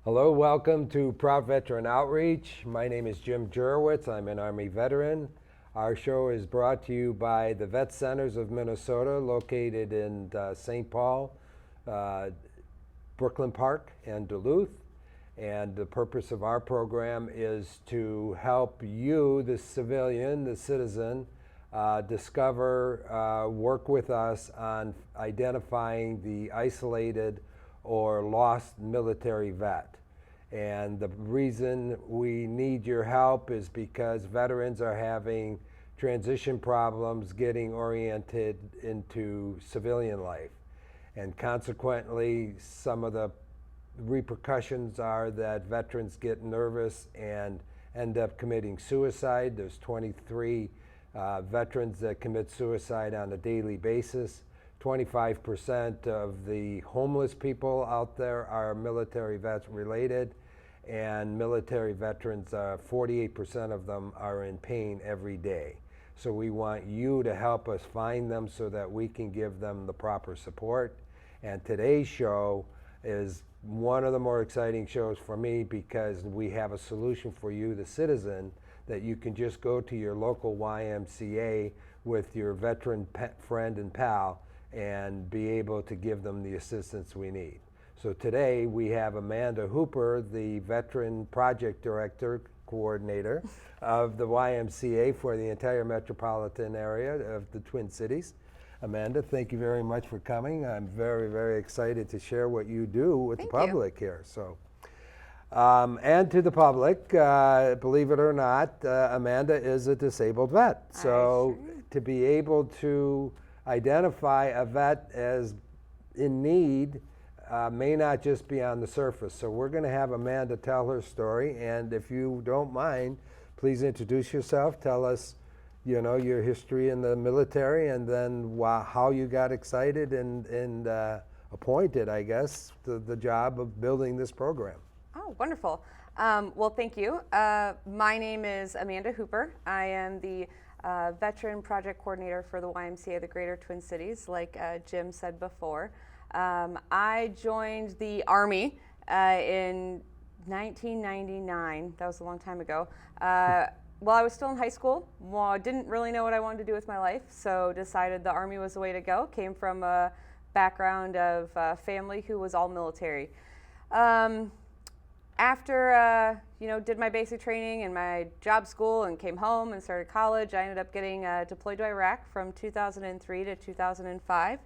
Hello, welcome to Proud Veteran Outreach. My name is Jim Jurowitz. I'm an Army veteran. Our show is brought to you by the Vet Centers of Minnesota, located in St. Paul, Brooklyn Park, and Duluth. And the purpose of our program is to help you, the civilian, the citizen, discover, work with us on identifying the isolated or lost military vet. And the reason we need your help is because veterans are having transition problems getting oriented into civilian life. And consequently, some of the repercussions are that veterans get nervous and end up committing suicide. There's 23 veterans that commit suicide on a daily basis. 25% of the homeless people out there are military vets related, and military veterans, 48% of them are in pain every day. So we want you to help us find them so that we can give them the proper support. And today's show is one of the more exciting shows for me because we have a solution for you, the citizen, that you can just go to your local YMCA with your veteran friend and pal and be able to give them the assistance we need. So today we have Amanda Hooper, the Veteran Project Director Coordinator of the YMCA for the entire metropolitan area of the Twin Cities. Amanda, thank you very much for coming. I'm very, very excited to share what you do with the public here. So, and to the public, believe it or not, Amanda is a disabled vet. So to be able to identify a vet as in need may not just be on the surface. So we're going to have Amanda tell her story, and if you don't mind, please introduce yourself. Tell us, you know, your history in the military, and then how you got excited and appointed, I guess, to the job of building this program. Oh, wonderful. Well, thank you. My name is Amanda Hooper. I am the Veteran Project Coordinator for the YMCA of the Greater Twin Cities, like Jim said before. I joined the Army in 1999. That was a long time ago. While I was still in high school, I didn't really know what I wanted to do with my life, so decided the Army was the way to go. Came from a background of family who was all military. After did my basic training and my job school and came home and started college, I ended up getting deployed to Iraq from 2003 to 2005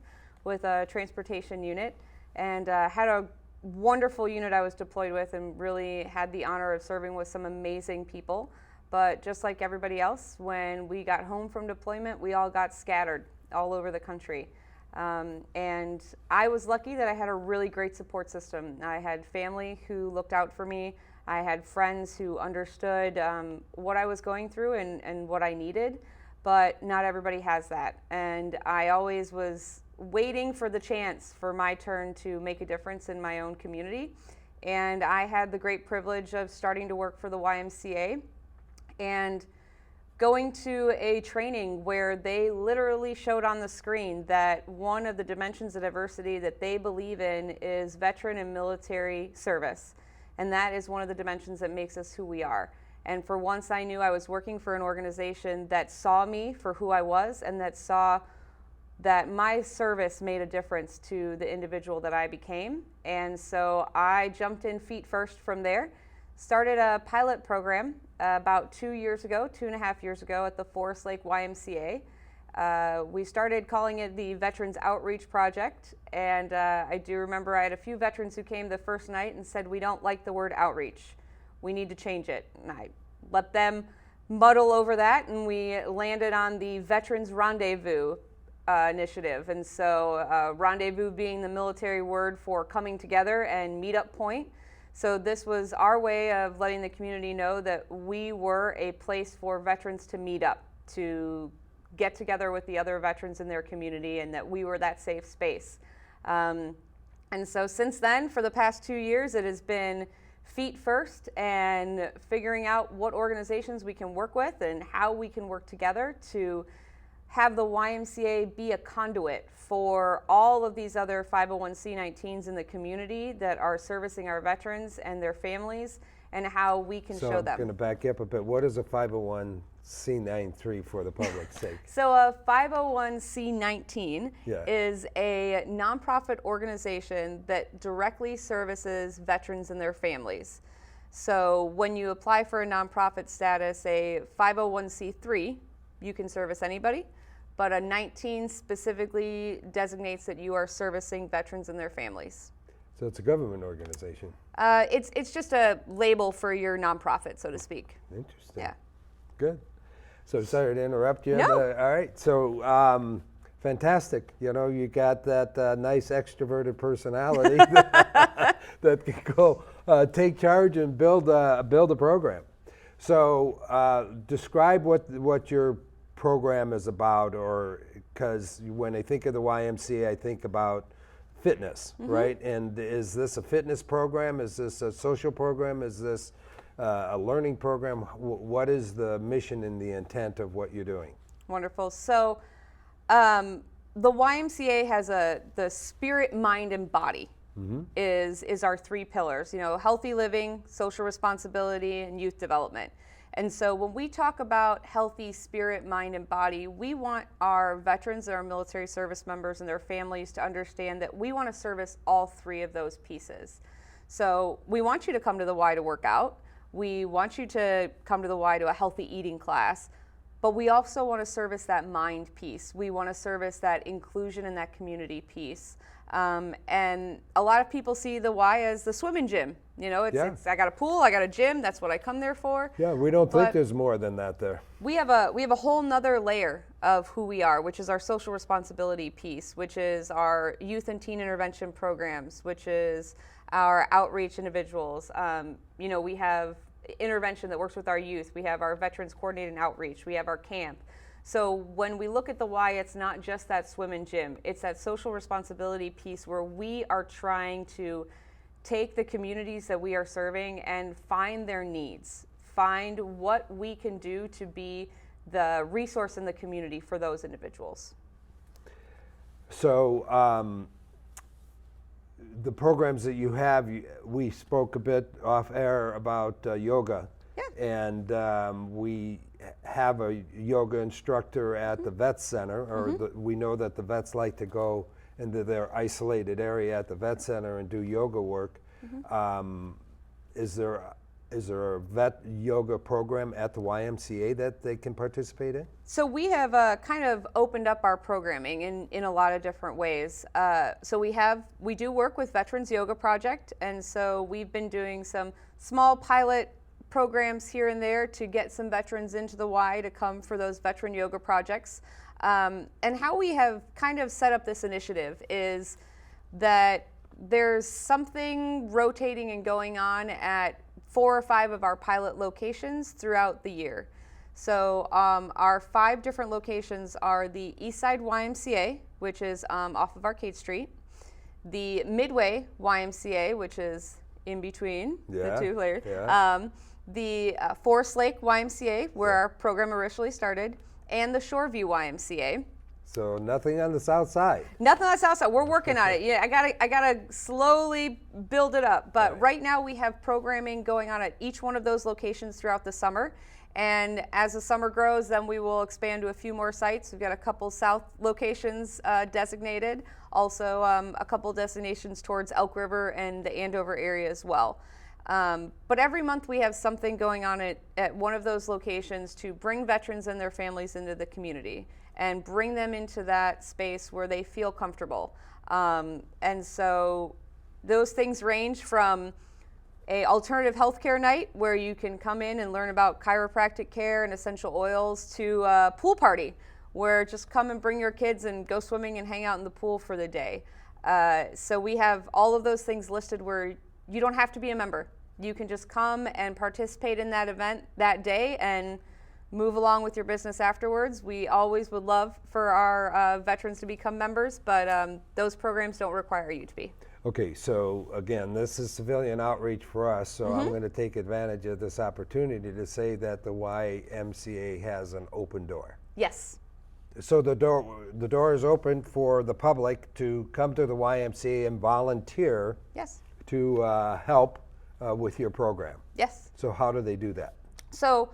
with a transportation unit, and had a wonderful unit I was deployed with and really had the honor of serving with some amazing people. But just like everybody else, when we got home from deployment, we all got scattered all over the country. And I was lucky that I had a really great support system. I had family who looked out for me. I had friends who understood what I was going through and what I needed, but not everybody has that. And I always was waiting for the chance for my turn to make a difference in my own community. And I had the great privilege of starting to work for the YMCA and going to a training where they literally showed on the screen that one of the dimensions of diversity that they believe in is veteran and military service. And that is one of the dimensions that makes us who we are. And for once I knew I was working for an organization that saw me for who I was and that saw that my service made a difference to the individual that I became. And so I jumped in feet first from there, started a pilot program about 2.5 years ago at the Forest Lake YMCA. We started calling it the Veterans Outreach Project, and I do remember I had a few veterans who came the first night and said, "We don't like the word outreach. We need to change it." And I let them muddle over that, and we landed on the Veterans Rendezvous initiative. And so rendezvous being the military word for coming together and meetup point. So this was our way of letting the community know that we were a place for veterans to meet up, to get together with the other veterans in their community, and that we were that safe space. And so since then, for the past 2 years, it has been feet first and figuring out what organizations we can work with and how we can work together to have the YMCA be a conduit for all of these other 501c19s in the community that are servicing our veterans and their families, and how we can So show I'm them. going to back up a bit. What is a 501c93 for the public's sake? So a 501c19 Yeah. is a nonprofit organization that directly services veterans and their families. So when you apply for a nonprofit status, a 501c3, you can service anybody, but a 19 specifically designates that you are servicing veterans and their families. So it's a government organization. It's just a label for your nonprofit, so to speak. Interesting. Yeah. Good. So sorry to interrupt you. No. All right. So fantastic. You know, you got that nice extroverted personality that can go take charge and build a program. So describe what your program is about, or because when I think of the YMCA, I think about fitness, right? And is this a fitness program? Is this a social program? Is this a learning program? What is the mission and the intent of what you're doing? Wonderful. So the YMCA has the spirit, mind, and body is our three pillars. You know, healthy living, social responsibility, and youth development. And so when we talk about healthy spirit, mind, and body, we want our veterans and our military service members and their families to understand that we want to service all three of those pieces. So we want you to come to the Y to work out. We want you to come to the Y to a healthy eating class. But we also want to service that mind piece. We want to service that inclusion and that community piece. And a lot of people see the Y as the swimming gym. You know, it's I got a pool, I got a gym, that's what I come there for. Yeah, we don't think But there's more than that there. we have a whole nother layer of who we are, which is our social responsibility piece, which is our youth and teen intervention programs, which is our outreach individuals. You know, we have intervention that works with our youth. We have our veterans coordinated outreach. We have our camp. So when we look at the Y, it's not just that swim and gym. It's that social responsibility piece where we are trying to take the communities that we are serving and find their needs, find what we can do to be the resource in the community for those individuals. So the programs that you have, we spoke a bit off air about yoga. Yeah. And we have a yoga instructor at the Vet Center, or we know that the vets like to go into their isolated area at the Vet Center and do yoga work. Is there a vet yoga program at the YMCA that they can participate in? So we have kind of opened up our programming in a lot of different ways. So we do work with Veterans Yoga Project, and so we've been doing some small pilot programs here and there to get some veterans into the Y to come for those veteran yoga projects. And how we have kind of set up this initiative is that there's something rotating and going on at 4 or 5 of our pilot locations throughout the year. So our 5 different locations are the Eastside YMCA, which is off of Arcade Street, the Midway YMCA, which is in between the two layers, the Forest Lake YMCA, where our program originally started, and the Shoreview YMCA. So nothing on the south side. Nothing on the south side. We're working on it. Yeah, I gotta slowly build it up. But right now we have programming going on at each one of those locations throughout the summer. And as the summer grows, then we will expand to a few more sites. We've got a couple south locations designated, also a couple destinations towards Elk River and the Andover area as well. But every month we have something going on at one of those locations to bring veterans and their families into the community and bring them into that space where they feel comfortable. And so those things range from a alternative healthcare night where you can come in and learn about chiropractic care and essential oils, to a pool party where just come and bring your kids and go swimming and hang out in the pool for the day. So we have all of those things listed where you don't have to be a member. You can just come and participate in that event that day and move along with your business afterwards. We always would love for our veterans to become members, but those programs don't require you to be. Okay, so again, this is civilian outreach for us, so I'm going to take advantage of this opportunity to say that the YMCA has an open door. Yes. so the door is open for the public to come to the YMCA and volunteer Yes. to help with your program. Yes. So how do they do that? So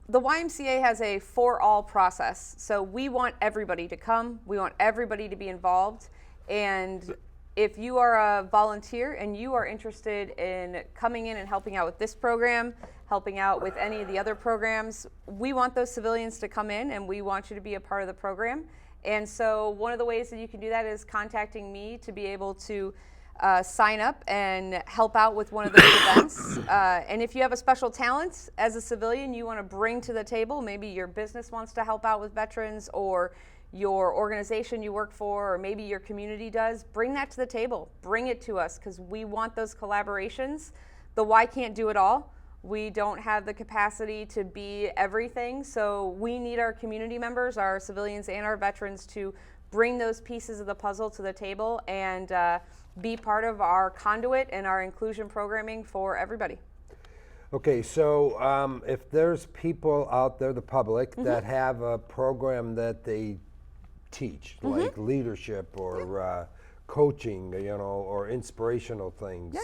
the YMCA has a for all process. So we want everybody to come. We want everybody to be involved. And if you are a volunteer and you are interested in coming in and helping out with this program, helping out with any of the other programs, we want those civilians to come in and we want you to be a part of the program. And so one of the ways that you can do that is contacting me to be able to sign up and help out with one of those events. And if you have a special talent as a civilian you want to bring to the table, maybe your business wants to help out with veterans, or your organization you work for, or maybe your community does, bring that to the table. Bring it to us, because we want those collaborations. The Y can't do it all. We don't have the capacity to be everything, so we need our community members, our civilians and our veterans, to bring those pieces of the puzzle to the table and be part of our conduit and our inclusion programming for everybody. Okay, so if there's people out there, the public, that have a program that they teach, like leadership or coaching, or inspirational things,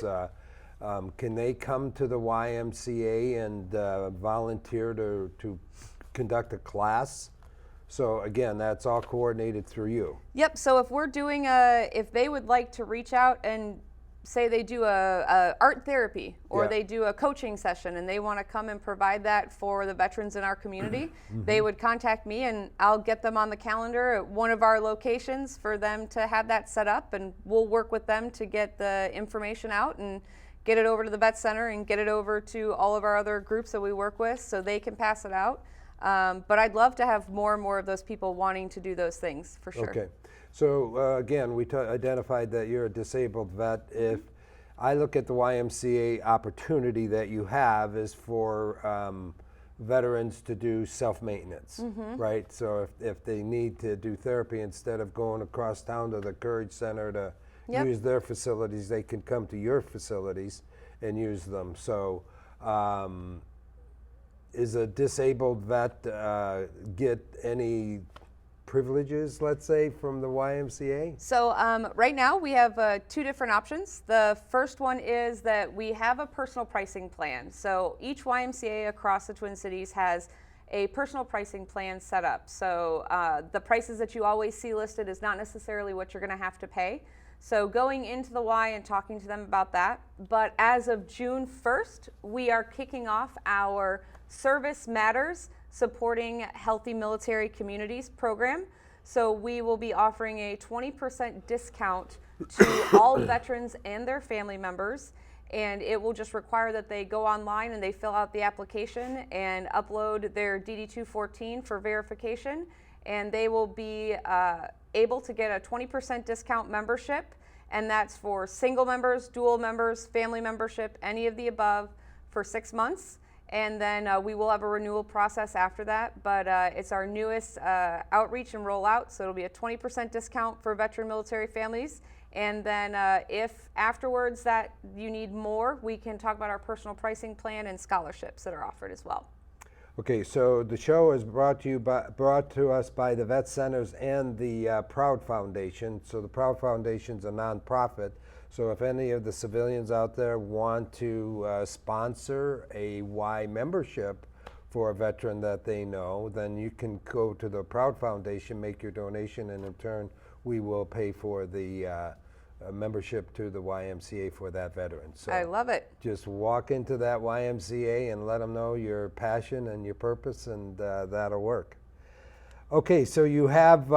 can they come to the YMCA and volunteer to conduct a class? So again, that's all coordinated through you. Yep, so if we're doing if they would like to reach out and say they do a art therapy, or they do a coaching session and they want to come and provide that for the veterans in our community, they would contact me and I'll get them on the calendar at one of our locations for them to have that set up, and we'll work with them to get the information out and get it over to the Vet Center and get it over to all of our other groups that we work with so they can pass it out. But I'd love to have more and more of those people wanting to do those things, for sure. Okay. So again, we identified that you're a disabled vet. If I look at the YMCA opportunity that you have is for veterans to do self-maintenance, right? So if they need to do therapy, instead of going across town to the Courage Center to use their facilities, they can come to your facilities and use them. So is a disabled vet get any privileges, let's say, from the YMCA? So right now we have two different options. The first one is that we have a personal pricing plan. So each YMCA across the Twin Cities has a personal pricing plan set up. So the prices that you always see listed is not necessarily what you're going to have to pay. So going into the Y and talking to them about that. But as of June 1st, we are kicking off our Service Matters Supporting Healthy Military Communities program. So we will be offering a 20% discount to all veterans and their family members. And it will just require that they go online and they fill out the application and upload their DD-214 for verification. And they will be able to get a 20% discount membership. And that's for single members, dual members, family membership, any of the above, for 6 months. And then we will have a renewal process after that, but it's our newest outreach and rollout, so it'll be a 20% discount for veteran military families. And then if afterwards that you need more, we can talk about our personal pricing plan and scholarships that are offered as well. Okay, so the show is brought to us by the Vet Centers and the Proud Foundation. So the Proud Foundation is a nonprofit. So if any of the civilians out there want to sponsor a Y membership for a veteran that they know, then you can go to the Proud Foundation, make your donation, and in turn we will pay for the membership to the YMCA for that veteran. So I love it. just walk into that YMCA and let them know your passion and your purpose, and that'll work. Okay, so you have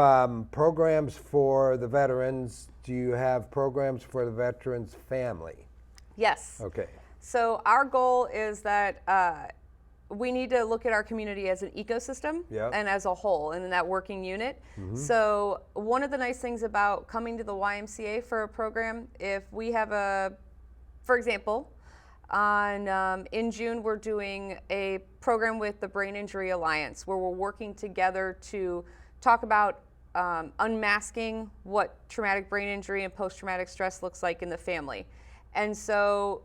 programs for the veterans. Do you have programs for the veterans' family? Yes. Okay. So our goal is that we need to look at our community as an ecosystem and as a whole, and in that working unit. So one of the nice things about coming to the YMCA for a program, if we have for example, in June we're doing a program with the Brain Injury Alliance where we're working together to talk about unmasking what traumatic brain injury and post-traumatic stress looks like in the family. And so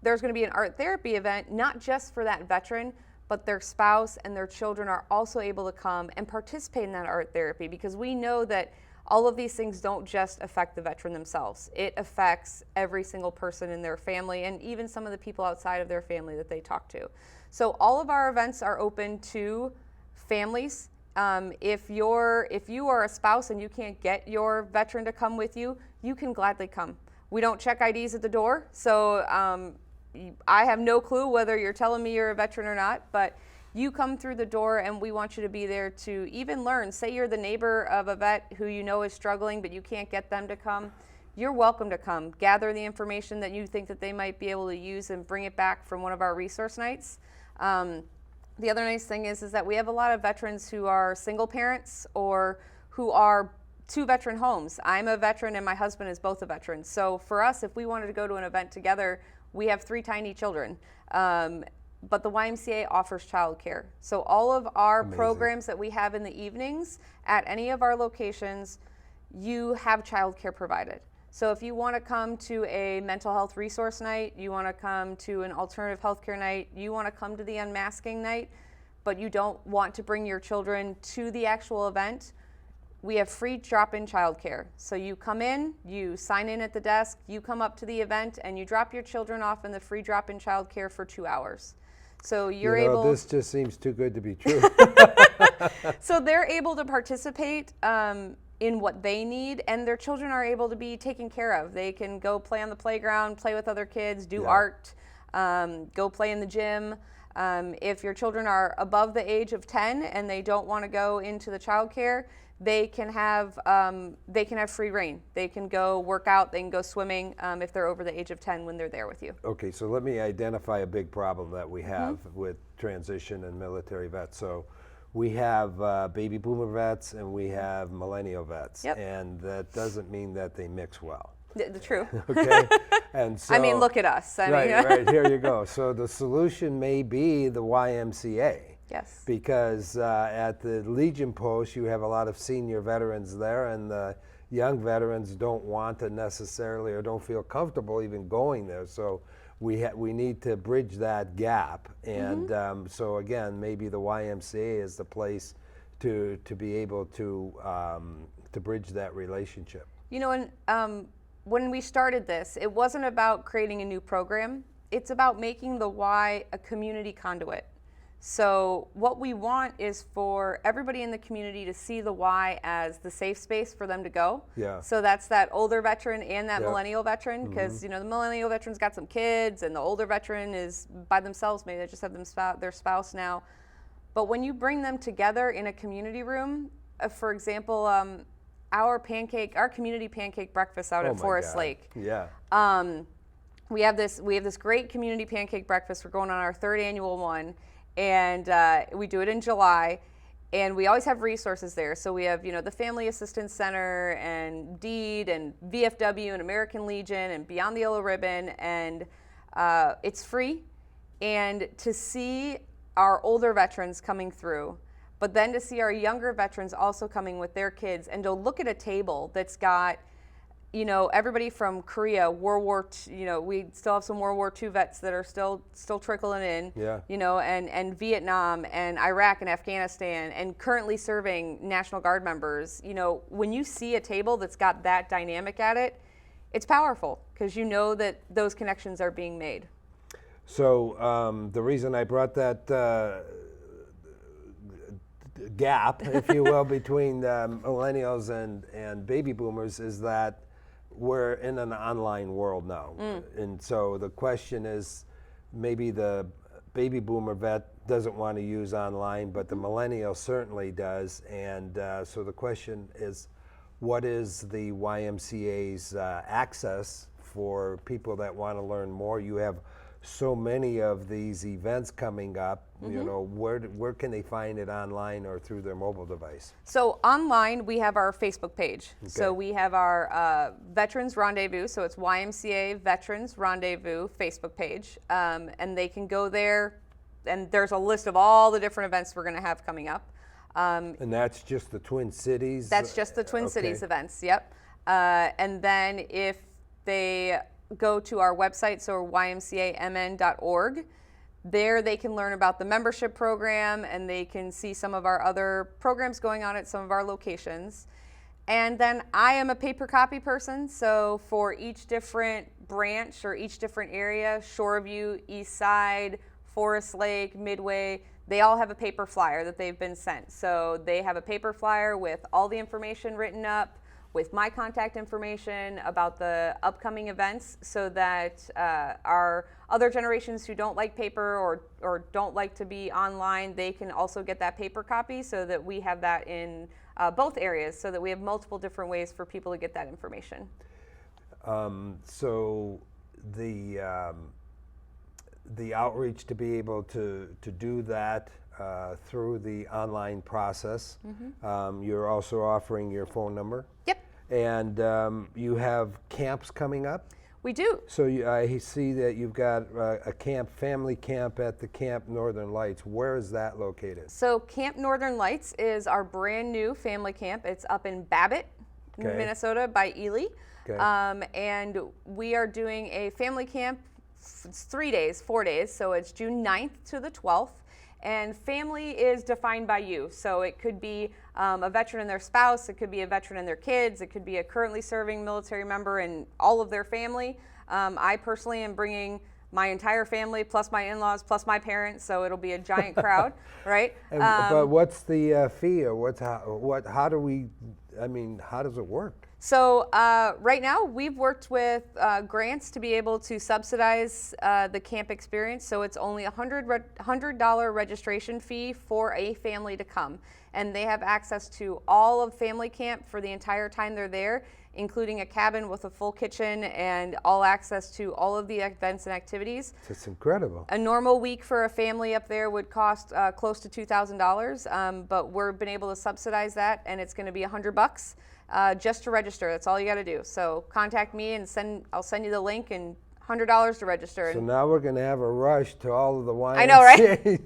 there's going to be an art therapy event, not just for that veteran, but their spouse and their children are also able to come and participate in that art therapy, because we know that all of these things don't just affect the veteran themselves. It affects every single person in their family and even some of the people outside of their family that they talk to. So all of our events are open to families. If you are a spouse and you can't get your veteran to come with you, you can gladly come. We don't check IDs at the door, so I have no clue whether you're telling me you're a veteran or not, but you come through the door and we want you to be there to even learn. Say you're the neighbor of a vet who you know is struggling but you can't get them to come. You're welcome to come. Gather the information that you think that they might be able to use and bring it back from one of our resource nights. The other nice thing is that we have a lot of veterans who are single parents or who are two veteran homes. I'm a veteran and my husband is both a veteran. So for us, if we wanted to go to an event together, we have 3 tiny children. But the YMCA offers childcare. So all of our programs that we have in the evenings at any of our locations, you have childcare provided. So if you want to come to a mental health resource night, you want to come to an alternative healthcare night, you want to come to the unmasking night, but you don't want to bring your children to the actual event, we have free drop-in childcare. So you come in, you sign in at the desk, you come up to the event, and you drop your children off in the free drop-in childcare for 2 hours. So you're able. This just seems too good to be true. So they're able to participate in what they need, and their children are able to be taken care of. They can go play on the playground, play with other kids, do art, go play in the gym. If your children are above the age of 10 and they don't want to go into the childcare, they can have free reign. They can go work out, they can go swimming if they're over the age of 10 when they're there with you. Okay, so let me identify a big problem that we have with transition and military vets. So we have baby boomer vets and we have millennial vets, and that doesn't mean that they mix well. The true. Okay, and so I mean, look at us. Right, here you go. So the solution may be the YMCA. Yes. Because at the Legion Post, you have a lot of senior veterans there, and the young veterans don't want to necessarily or don't feel comfortable even going there. So we need to bridge that gap. And so again, maybe the YMCA is the place to be able to bridge that relationship. You know, and when we started this, it wasn't about creating a new program. It's about making the Y a community conduit. So what we want is for everybody in the community to see the Y as the safe space for them to go. Yeah. So that's that older veteran and that millennial veteran, because you know the millennial veteran's got some kids and the older veteran is by themselves. Maybe they just have their spouse now. But when you bring them together in a community room, for example, our community pancake breakfast out at Forest Lake. Yeah. We have this great community pancake breakfast. We're going on our 3rd annual one. And we do it in July, and we always have resources there. So we have, the Family Assistance Center and DEED and VFW and American Legion and Beyond the Yellow Ribbon, and it's free. And to see our older veterans coming through, but then to see our younger veterans also coming with their kids, and to look at a table that's got everybody from Korea, World War II, we still have some World War II vets that are still trickling in, and Vietnam and Iraq and Afghanistan and currently serving National Guard members. When you see a table that's got that dynamic at it, it's powerful because you know that those connections are being made. So the reason I brought that gap, if you will, between millennials and baby boomers is that we're in an online world now. And so the question is, maybe the baby boomer vet doesn't want to use online, but the millennial certainly does. And so the question is, what is the YMCA's access for people that want to learn more? You have so many of these events coming up, where can they find it online or through their mobile device? So online, we have our Facebook page. Okay. So we have our Veterans Rendezvous, so it's YMCA Veterans Rendezvous Facebook page, and they can go there, and there's a list of all the different events we're going to have coming up. And that's just the Twin Cities? That's just the Twin Cities events, yep. And then if they go to our website, so ymcamn.org, There they can learn about the membership program, and they can see some of our other programs going on at some of our locations. And then I am a paper copy person, so for each different branch or each different area, Shoreview, East Side, Forest Lake, Midway, they all have a paper flyer that they've been sent. So they have a paper flyer with all the information written up, with my contact information about the upcoming events, so that our other generations who don't like paper or don't like to be online, they can also get that paper copy, so that we have that in both areas, so that we have multiple different ways for people to get that information. So the outreach to be able to do that through the online process. You're also offering your phone number. Yep. And you have camps coming up? We do. So I see that you've got a camp, family camp at the Camp Northern Lights. Where is that located? So Camp Northern Lights is our brand new family camp. It's up in Babbitt, Okay. Minnesota by Ely. Okay. And we are doing a family camp. It's 3 days, 4 days. So it's June 9th to the 12th. And family is defined by you. So it could be a veteran and their spouse, it could be a veteran and their kids, it could be a currently serving military member and all of their family. I personally am bringing my entire family plus my in-laws plus my parents, so it'll be a giant crowd, right? But what's the fee, or how does it work? So right now we've worked with grants to be able to subsidize the camp experience. So it's only a $100 registration fee for a family to come. And they have access to all of family camp for the entire time they're there, including a cabin with a full kitchen and all access to all of the events and activities. It's incredible. A normal week for a family up there would cost close to $2,000, but we've been able to subsidize that, and it's going to be $100 just to register. That's all you got to do. So contact me, and I'll send you the link, and $100 to register. So now we're going to have a rush to all of the YMCAs. I know, right?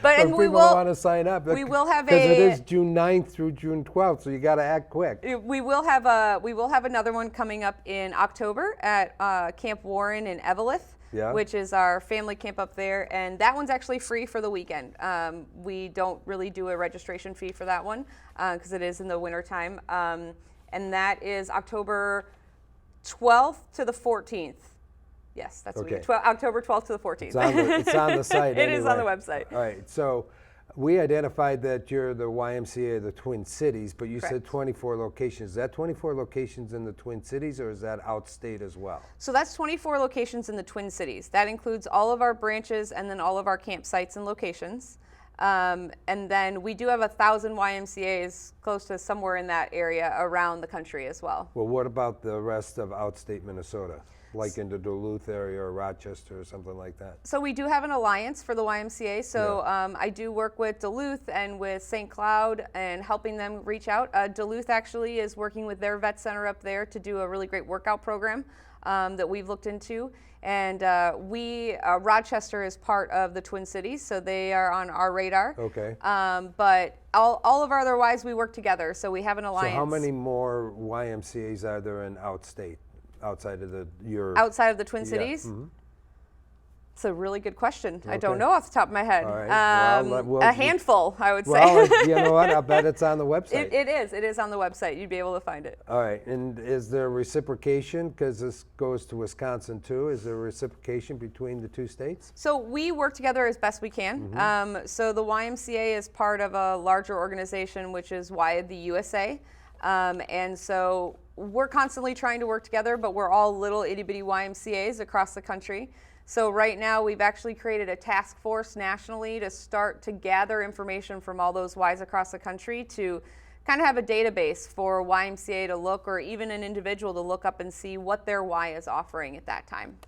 But and we will want to sign up. We will have because it is June 9th through June 12th, so you got to act quick. We will have another one coming up in October at Camp Warren in Eveleth, which is our family camp up there, and that one's actually free for the weekend. We don't really do a registration fee for that one because it is in the wintertime, and that is October 12th to the 14th. Yes, that's okay. October 12th to the 14th. It's on the site. It is on the website. All right. So we identified that you're the YMCA of the Twin Cities, but you Correct. said 24 locations. Is that 24 locations in the Twin Cities, or is that outstate as well? So that's 24 locations in the Twin Cities. That includes all of our branches and then all of our campsites and locations. And then we do have 1,000 YMCAs close to somewhere in that area around the country as well. Well, what about the rest of outstate Minnesota? Like in the Duluth area or Rochester or something like that? So we do have an alliance for the YMCA. So I do work with Duluth and with St. Cloud and helping them reach out. Duluth actually is working with their vet center up there to do a really great workout program that we've looked into. And Rochester is part of the Twin Cities, so they are on our radar. Okay. But all of our other Ys, we work together, so we have an alliance. So how many more YMCAs are there in outstate? Outside of outside of the Twin Cities? Mm-hmm. It's a really good question. Okay. I don't know off the top of my head. All right. A handful, I would say. Well, you know what? I bet it's on the website. It is on the website. You'd be able to find it. All right. And is there reciprocation? Because this goes to Wisconsin too. Is there reciprocation between the two states? So we work together as best we can. Mm-hmm. So the YMCA is part of a larger organization, which is the USA. And so we're constantly trying to work together, but we're all little itty bitty YMCAs across the country. So right now we've actually created a task force nationally to start to gather information from all those Ys across the country to kind of have a database for YMCA to look, or even an individual to look up and see what their Y is offering at that time.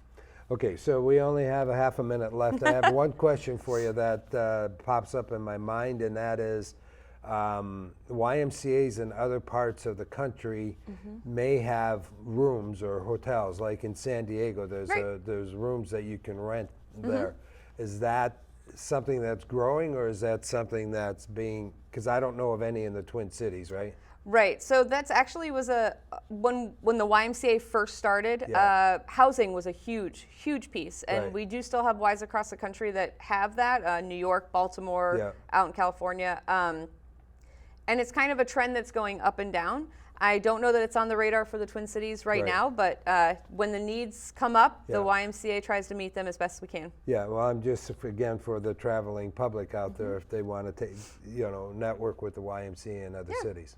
Okay, so we only have a half a minute left. I have one question for you that pops up in my mind, and that is, YMCAs in other parts of the country may have rooms or hotels, like in San Diego. There's rooms that you can rent there. Is that something that's growing, or is that something that's being because I don't know of any in the Twin Cities, right? Right. So that's actually was when the YMCA first started. Yeah. Housing was a huge piece, and Right. we do still have Ys across the country that have that. New York, Baltimore, Yeah. out in California, and it's kind of a trend that's going up and down. I don't know that it's on the radar for the Twin Cities right Right. now, but when the needs come up, the Yeah. YMCA tries to meet them as best we can. Yeah, well, I'm just, again, for the traveling public out there, if they want to take, network with the YMCA in other cities.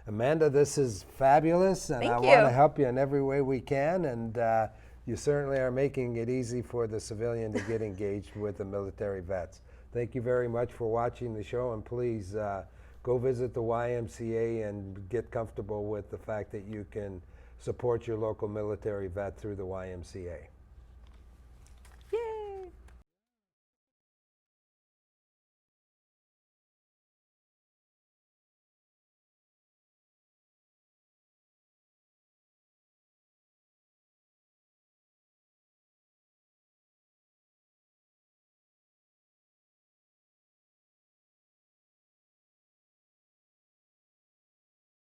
Amanda, this is fabulous, and Thank I you. want to help you in every way we can, and you certainly are making it easy for the civilian to get engaged with the military vets. Thank you very much for watching the show, and please go visit the YMCA and get comfortable with the fact that you can support your local military vet through the YMCA.